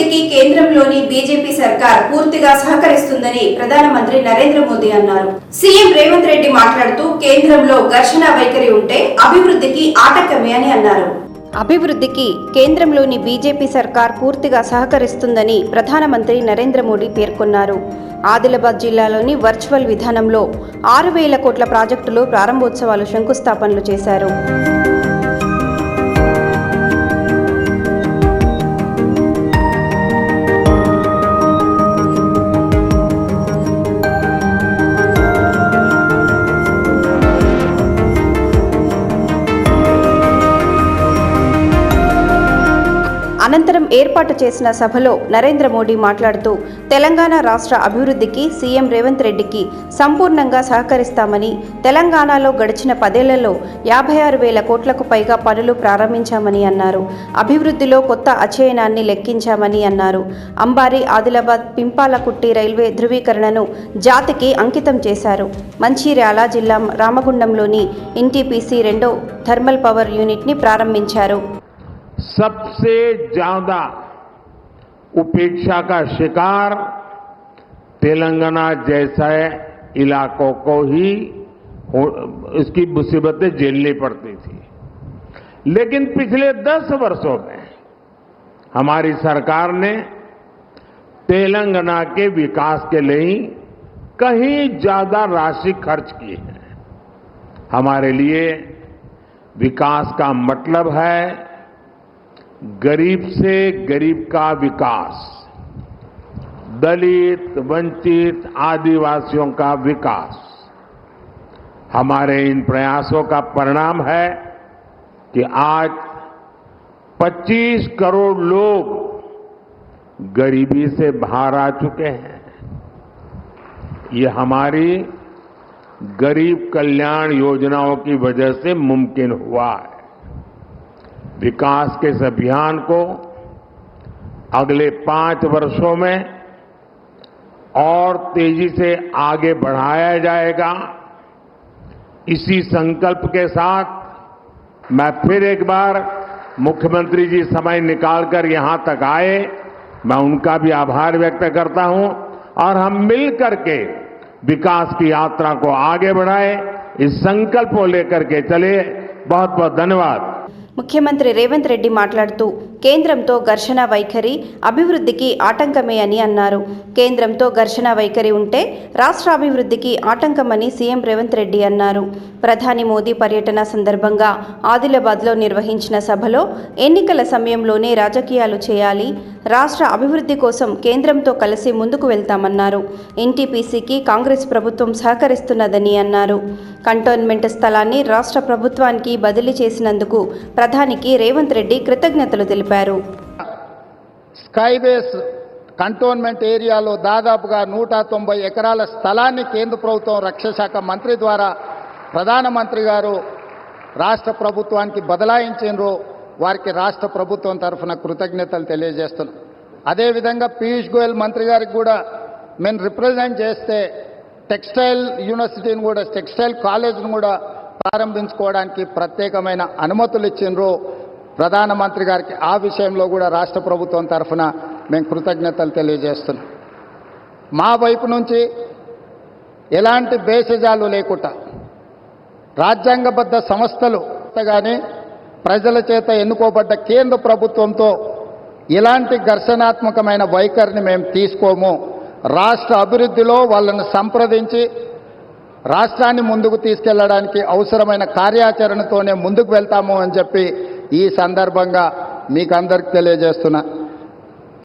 అభివృద్ధికి కేంద్రంలోని బీజేపీ సర్కార్ పూర్తిగా సహకరిస్తుందని ప్రధానమంత్రి నరేంద్ర మోదీ అన్నారు. సీఎం రేవంత్ రెడ్డి మాట్లాడుతూ కేంద్రంలో ఘర్షణ వైఖరి ఉంటే అభివృద్ధికి ఆటంకమే అని అన్నారు. అభివృద్ధికి కేంద్రంలోని బీజేపీ సర్కార్ పూర్తిగా సహకరిస్తుందని ప్రధానమంత్రి నరేంద్ర మోదీ పేర్కొన్నారు. ఆదిలాబాద్ జిల్లాలోని వర్చువల్ విధానంలో 6,000 కోట్ల ప్రాజెక్టులు ప్రారంభోత్సవాలు శంకుస్థాపనలు చేశారు. అనంతరం ఏర్పాటు చేసిన సభలో నరేంద్ర మోదీ మాట్లాడుతూ తెలంగాణ రాష్ట్ర అభివృద్ధికి సీఎం రేవంత్ రెడ్డికి సంపూర్ణంగా సహకరిస్తామని, తెలంగాణలో గడిచిన 10 ఏళ్లలో 56,000 కోట్లకు పైగా పనులు ప్రారంభించామని అన్నారు. అభివృద్ధిలో కొత్త అధ్యయనాన్ని లెక్కించామని అన్నారు. అంబారి ఆదిలాబాద్ పింపాలకుట్టి రైల్వే ధృవీకరణను జాతికి అంకితం చేశారు. మంచిర్యాల జిల్లా రామగుండంలోని ఎన్టీపీసీ 2వ థర్మల్ పవర్ యూనిట్ని ప్రారంభించారు. सबसे ज्यादा उपेक्षा का शिकार तेलंगाना जैसे इलाकों को ही इसकी मुसीबतें झेलनी पड़ती थी। लेकिन पिछले 10 वर्षों में हमारी सरकार ने तेलंगाना के विकास के लिए कहीं ज्यादा राशि खर्च की है। हमारे लिए विकास का मतलब है गरीब से गरीब का विकास, दलित, वंचित, आदिवासियों का विकास। हमारे इन प्रयासों का परिणाम है कि आज 25 करोड़ लोग गरीबी से बाहर आ चुके हैं। ये हमारी गरीब कल्याण योजनाओं की वजह से मुमकिन हुआ है। विकास के इस अभियान को अगले 5 वर्षों में और तेजी से आगे बढ़ाया जाएगा। इसी संकल्प के साथ मैं फिर एक बार मुख्यमंत्री जी समय निकालकर यहां तक आए, मैं उनका भी आभार व्यक्त करता हूं और हम मिलकर के विकास की यात्रा को आगे बढ़ाएं, इस संकल्प को लेकर के चले। बहुत बहुत धन्यवाद। ముఖ్యమంత్రి రేవంత్ రెడ్డి మాట్లాడుతూ కేంద్రంతో ఘర్షణ వైఖరి అభివృద్ధికి ఆటంకమే అని అన్నారు. కేంద్రంతో ఘర్షణ వైఖరి ఉంటే రాష్ట్ర అభివృద్ధికి ఆటంకమని సీఎం రేవంత్ రెడ్డి అన్నారు. ప్రధాని మోదీ పర్యటన సందర్భంగా ఆదిలాబాద్లో నిర్వహించిన సభలో ఎన్నికల సమయంలోనే రాజకీయాలు చేయాలి, రాష్ట్ర అభివృద్ధి కోసం కేంద్రంతో కలిసి ముందుకు వెళ్తామన్నారు. ఎన్టీపీసీకి కాంగ్రెస్ ప్రభుత్వం సహకరిస్తున్నదని అన్నారు. కంటోన్మెంట్ స్థలాన్ని రాష్ట్ర ప్రభుత్వానికి బదిలీ చేసినందుకు ప్రధానికి రేవంత్ రెడ్డి కృతజ్ఞతలు తెలిపారు. స్కైవేస్ కంటోన్మెంట్ ఏరియాలో దాదాపుగా 190 ఎకరాల స్థలాన్ని కేంద్ర ప్రభుత్వం రక్షణ శాఖ మంత్రి ద్వారా ప్రధానమంత్రి గారు రాష్ట్ర ప్రభుత్వానికి బదలాయించారు. వారికి రాష్ట్ర ప్రభుత్వం తరఫున కృతజ్ఞతలు తెలియజేస్తున్నాం. అదేవిధంగా పీయూష్ గోయల్ మంత్రి గారికి కూడా మేము రిప్రజెంట్ చేస్తే టెక్స్టైల్ యూనివర్సిటీని కూడా, టెక్స్టైల్ కాలేజ్ను కూడా ప్రారంభించుకోవడానికి ప్రత్యేకమైన అనుమతులు ఇచ్చిండ్రు ప్రధానమంత్రి గారికి. ఆ విషయంలో కూడా రాష్ట్ర ప్రభుత్వం తరఫున మేము కృతజ్ఞతలు తెలియజేస్తున్నాం. మా వైపు నుంచి ఎలాంటి భేషజాలు లేకుండా రాజ్యాంగబద్ధ సంస్థలు కానీ ప్రజల చేత ఎన్నుకోబడ్డ కేంద్ర ప్రభుత్వంతో ఇలాంటి ఘర్షణాత్మకమైన వైఖరిని మేము తీసుకోము. రాష్ట్ర అభివృద్ధిలో వాళ్ళను సంప్రదించి రాష్ట్రాన్ని ముందుకు తీసుకెళ్లడానికి అవసరమైన కార్యాచరణతోనే ముందుకు వెళ్తాము అని చెప్పి ఈ సందర్భంగా మీకు అందరికీ తెలియజేస్తున్నా.